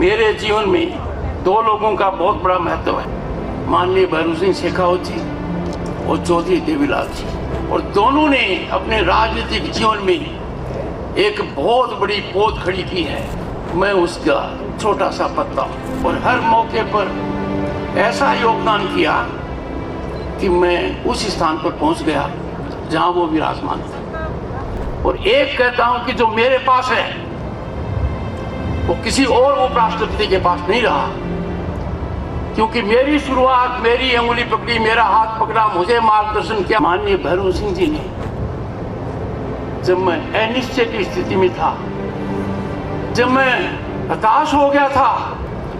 मेरे जीवन में दो लोगों का बहुत बड़ा महत्व है, माननीय भैरू सिंह शेखावत जी और चौधरी देवीलाल जी। और दोनों ने अपने राजनीतिक जीवन में एक बहुत बड़ी पौध खड़ी की है। मैं उसका छोटा सा पत्ता हूँ और हर मौके पर ऐसा योगदान किया कि मैं उस स्थान पर पहुंच गया जहां वो विराजमान थे। और एक कहता हूं कि जो मेरे पास है वो किसी और उपराष्ट्रपति के पास नहीं रहा, क्योंकि मेरी शुरुआत, मेरी अंगुली पकड़ी, मेरा हाथ पकड़ा, मुझे मार्गदर्शन किया माननीय भैरू सिंह जी ने। जब मैं अनिश्चय की स्थिति में था, जब मैं हताश हो गया था,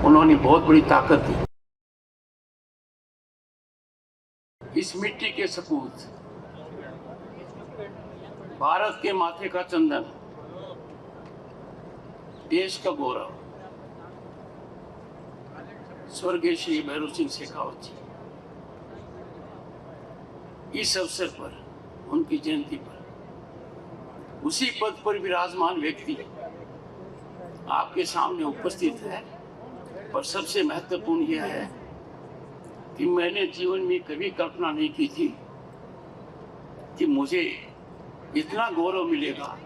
उन्होंने बहुत बड़ी ताकत दी। इस मिट्टी के सपूत, भारत के माथे का चंदन, देश का गौरव, स्वर्गीय श्री भैरू सिंह शेखावत जी, इस अवसर पर, उनकी जयंती पर, उसी पद पर विराजमान व्यक्ति आपके सामने उपस्थित है। और सबसे महत्वपूर्ण यह है कि मैंने जीवन में कभी कल्पना नहीं की थी कि मुझे इतना गौरव मिलेगा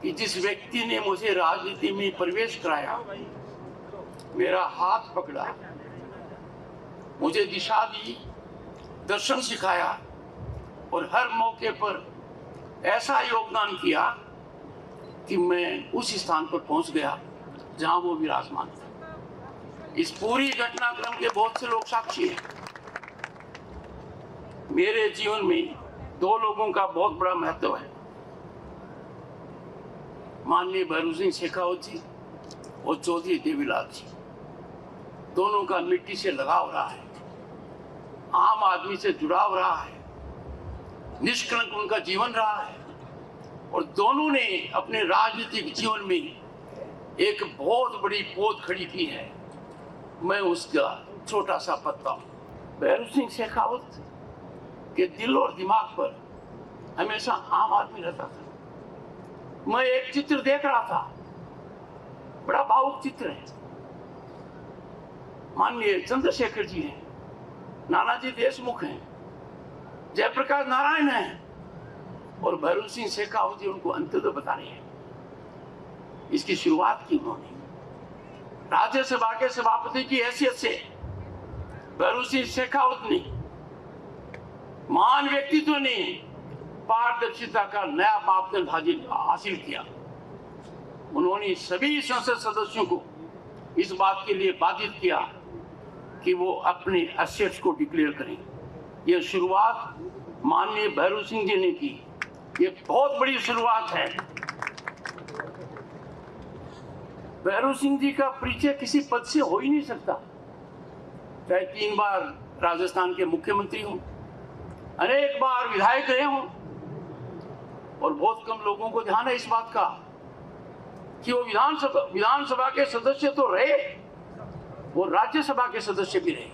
कि जिस व्यक्ति ने मुझे राजनीति में प्रवेश कराया, मेरा हाथ पकड़ा, मुझे दिशा दी, दर्शन सिखाया और हर मौके पर ऐसा योगदान किया कि मैं उस स्थान पर पहुंच गया जहां वो विराजमान थे। इस पूरी घटनाक्रम के बहुत से लोग साक्षी हैं। मेरे जीवन में दो लोगों का बहुत बड़ा महत्व है, माननीय भैरू सिंह शेखावत जी और चौधरी देवीलाल जी। दोनों का मिट्टी से लगाव रहा है, आम आदमी से जुड़ाव रहा है, निष्कलंक उनका जीवन रहा है और दोनों ने अपने राजनीतिक जीवन में एक बहुत बड़ी पौध खड़ी की है। मैं उसका छोटा सा पत्ता हूं। भैरू सिंह शेखावत के दिल और दिमाग पर हमेशा आम आदमी रहता था। मैं एक चित्र देख रहा था, बड़ा भावुक चित्र है। माननीय चंद्रशेखर जी हैं, नानाजी देशमुख हैं, जयप्रकाश नारायण हैं और भैरू सिंह शेखावत जी उनको अंत्योदय बता रहे हैं। इसकी शुरुआत की उन्होंने राज्यसभा के सभापति की हैसियत से भैरू सिंह शेखावत ने, महान व्यक्तित्व ने पारदर्शिता का नया मापदंड हासिल किया। उन्होंने सभी संसद सदस्यों को इस बात के लिए बाधित किया कि वो अपने एसेट्स को डिक्लेयर करें। यह शुरुआत माननीय भैरू सिंह जी ने की। ये बहुत बड़ी शुरुआत है। भैरू सिंह जी का परिचय किसी पद से हो ही नहीं सकता, चाहे 3 बार राजस्थान के मुख्यमंत्री हों, अनेक बार विधायक रहे हों। और बहुत कम लोगों को ध्यान है इस बात का कि वो विधानसभा के सदस्य तो रहे, वो राज्यसभा के सदस्य भी रहे,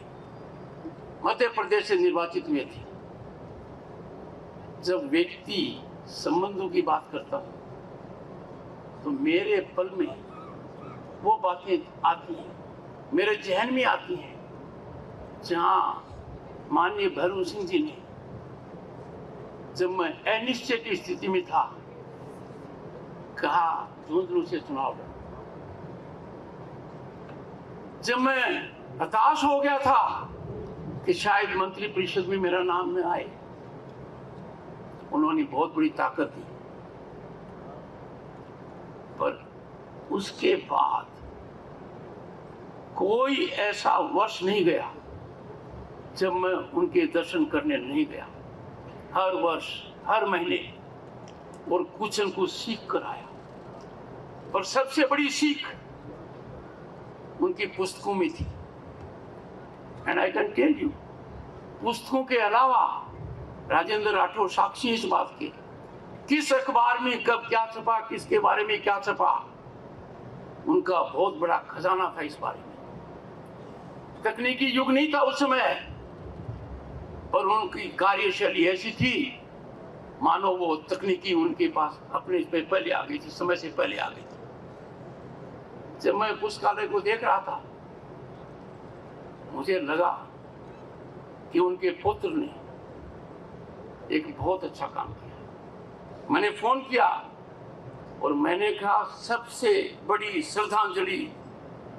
मध्य प्रदेश से निर्वाचित हुए थे। जब व्यक्ति संबंधों की बात करता हूं तो मेरे पल में वो बातें आती हैं, मेरे जहन में आती हैं, जहां माननीय भैरू सिंह जी ने, जब मैं अनिश्चय की स्थिति में था, कहा झुंझुनू से चुनाव लड़। जब मैं हताश हो गया था कि शायद मंत्री परिषद में मेरा नाम न आए, उन्होंने बहुत बड़ी ताकत दी। पर उसके बाद कोई ऐसा वर्ष नहीं गया जब मैं उनके दर्शन करने नहीं गया। हर वर्ष, हर महीने और कुछ न कुछ सीख कर आया। और सबसे बड़ी सीख उनकी पुस्तकों में थी। And I can tell you, पुस्तकों के अलावा राजेंद्र राठौर साक्षी इस बात के, किस अखबार में कब क्या छपा, किसके बारे में क्या छपा, उनका बहुत बड़ा खजाना था इस बारे में। तकनीकी युग नहीं था उस समय, पर उनकी कार्यशैली ऐसी थी मानो वो तकनीकी उनके पास अपने पे पहले आ गई थी, समय से पहले आ गई थी। जब मैं पुस्तकालय को देख रहा था, मुझे लगा कि उनके पुत्र ने एक बहुत अच्छा काम किया। मैंने फोन किया और मैंने कहा सबसे बड़ी श्रद्धांजलि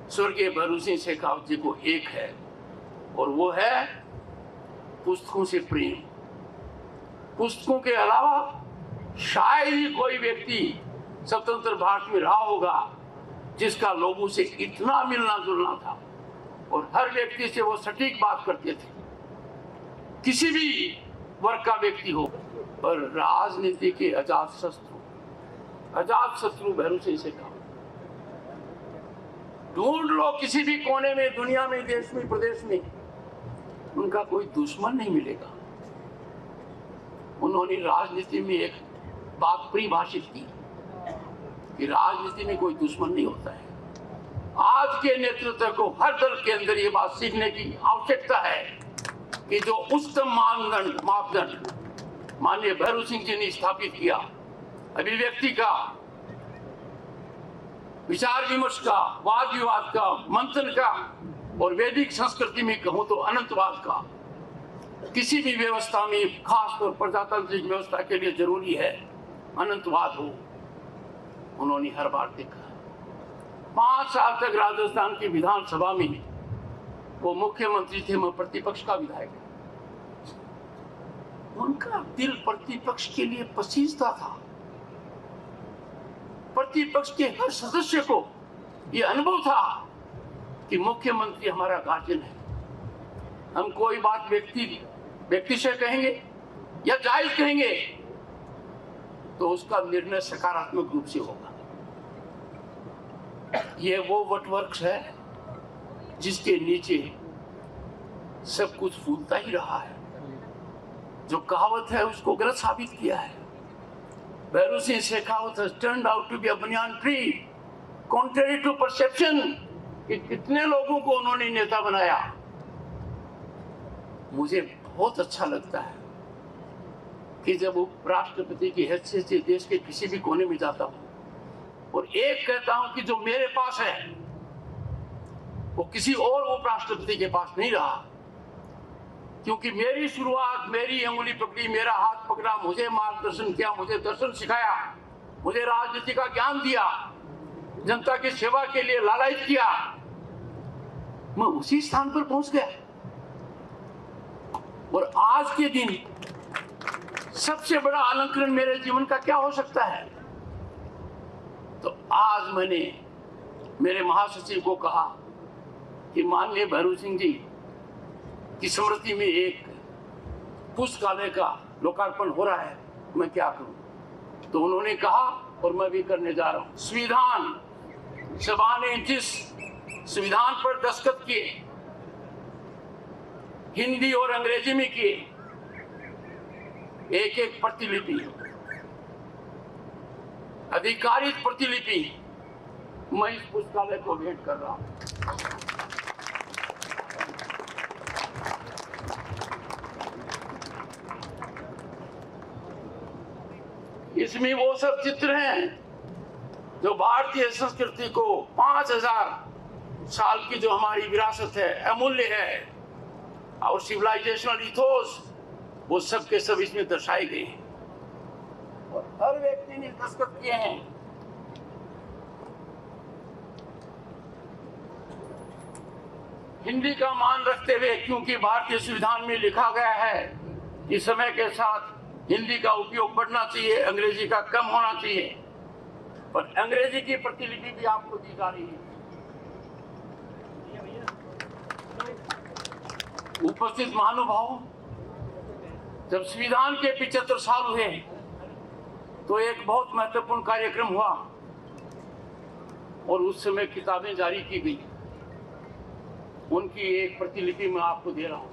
स्वर्गीय भैरू सिंह शेखावत जी को एक है, और वो है पुस्तकों से प्रेम। पुस्तकों के अलावा शायद ही कोई व्यक्ति स्वतंत्र भारत में रहा होगा जिसका लोगों से इतना मिलना जुलना था, और हर व्यक्ति से वो सटीक बात करते थे, किसी भी वर्ग का व्यक्ति हो। और राजनीति के अजात शत्रु भैरू सिंह शेखावत। ढूंढ लो किसी भी कोने में, दुनिया में, देश में, प्रदेश में, उनका कोई दुश्मन नहीं मिलेगा। उन्होंने राजनीति में एक बात परिभाषित की कि राजनीति में कोई दुश्मन नहीं होता है। आज के नेतृत्व को हर दल के अंदर ये बात सीखने की आवश्यकता है कि जो उच्चतम मापदंड माननीय भैरू सिंह जी ने स्थापित किया, अभिव्यक्ति का, विचार विमर्श का, वाद विवाद का, मंथन का, और वैदिक संस्कृति में कहूं तो अनंतवाद का, किसी भी व्यवस्था में, खासतौर प्रजातांत्रिक व्यवस्था के लिए जरूरी है अनंतवाद हो। उन्होंने हर बार देखा। 5 साल तक राजस्थान की विधानसभा में वो मुख्यमंत्री थे, मैं प्रतिपक्ष का विधायक। उनका दिल प्रतिपक्ष के लिए पसीजता था। प्रतिपक्ष के हर सदस्य को यह अनुभव था कि मुख्यमंत्री हमारा गार्जियन है। हम कोई बात व्यक्ति से कहेंगे या जायज कहेंगे तो उसका निर्णय सकारात्मक रूप से होगा। यह वो वटवृक्ष है जिसके नीचे सब कुछ फूलता ही रहा है। जो कहावत है उसको गलत साबित किया है। Bhairu Singh Shekhawat has turned out to be a banyan tree, contrary to perception कि कितने लोगों को उन्होंने नेता बनाया। मुझे बहुत अच्छा लगता है कि जब उपराष्ट्रपति की हैसियत से देश के किसी भी कोने में जाता हूं और एक कहता हूं कि जो मेरे पास है वो किसी और उपराष्ट्रपति के पास नहीं रहा, क्योंकि मेरी शुरुआत, मेरी अंगुली पकड़ी, मेरा हाथ पकड़ा, मुझे मार्गदर्शन किया, मुझे दर्शन सिखाया, मुझे राजनीति का ज्ञान दिया, जनता की सेवा के लिए लालायित किया। मैं उसी स्थान पर पहुंच गया। और आज के दिन सबसे बड़ा अलंकरण मेरे जीवन का क्या हो सकता है? तो आज मैंने मेरे महासचिव को कहा कि माननीय भैरू सिंह जी की स्मृति में एक पुस्तकालय का लोकार्पण हो रहा है, मैं क्या करूं? तो उन्होंने कहा, और मैं भी करने जा रहा हूं। संविधान सभा ने जिस संविधान पर दस्तखत किए, हिंदी और अंग्रेजी में किए, एक एक प्रतिलिपि, अधिकारित प्रतिलिपि मैं इस पुस्तकालय को भेंट कर रहा हूं। इसमें वो सब चित्र हैं जो भारतीय संस्कृति को 5000 साल की जो हमारी विरासत है, अमूल्य है, और सिविलाइजेशनल इथोस, वो सब के सब इसमें दर्शाए गए हैं और हर व्यक्ति ने दस्तखत किए हैं। हिंदी का मान रखते हुए, क्योंकि भारतीय संविधान में लिखा गया है कि समय के साथ हिंदी का उपयोग बढ़ना चाहिए, अंग्रेजी का कम होना चाहिए, और अंग्रेजी की प्रतिलिपि भी आपको दी जा रही है। उपस्थित महानुभाव, जब संविधान के 75 साल हुए तो एक बहुत महत्वपूर्ण कार्यक्रम हुआ और उस समय किताबें जारी की गई। उनकी एक प्रतिलिपि मैं आपको दे रहा हूं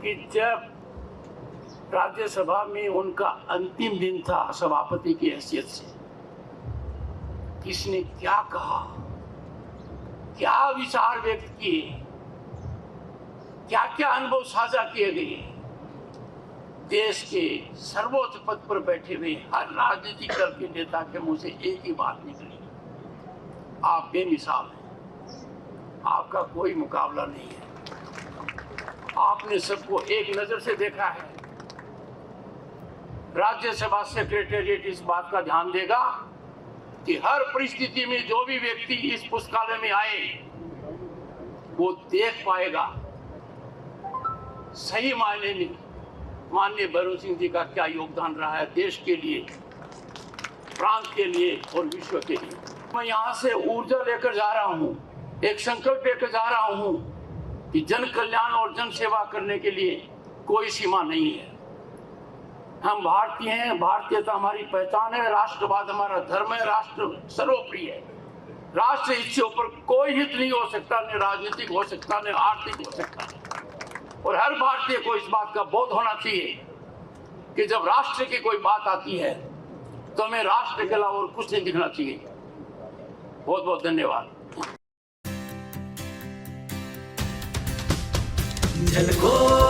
कि जब राज्यसभा में उनका अंतिम दिन था सभापति की हैसियत से, किसने क्या कहा, क्या विचार व्यक्त किए, क्या क्या अनुभव साझा किए गए, देश के सर्वोच्च पद पर बैठे हुए हर राजनीतिक दल के नेता के मुंह से एक ही बात निकली आप बेमिसाल हैं, आपका कोई मुकाबला नहीं है। आपने सबको एक नजर से देखा है। राज्यसभा सेक्रेटेरिएट इस बात का ध्यान देगा कि हर परिस्थिति में जो भी व्यक्ति इस पुस्तकालय में आए वो देख पाएगा सही मायने में माननीय भैरव सिंह जी का क्या योगदान रहा है देश के लिए, प्रांत के लिए और विश्व के लिए। मैं यहाँ से ऊर्जा लेकर जा रहा हूँ, एक संकल्प लेकर जा रहा हूँ कि जन कल्याण और जन सेवा करने के लिए कोई सीमा नहीं है। हम भारतीय हैं, भारतीयता हमारी पहचान है, राष्ट्रवाद हमारा धर्म है, राष्ट्र सर्वोपरि है। राष्ट्र इससे ऊपर कोई हित नहीं हो सकता, न राजनीतिक हो सकता, न आर्थिक हो सकता। और हर भारतीय को इस बात का बोध होना चाहिए कि जब राष्ट्र की कोई बात आती है तो हमें राष्ट्र के अलावा और कुछ नहीं दिखना चाहिए। बहुत बहुत धन्यवाद। झलको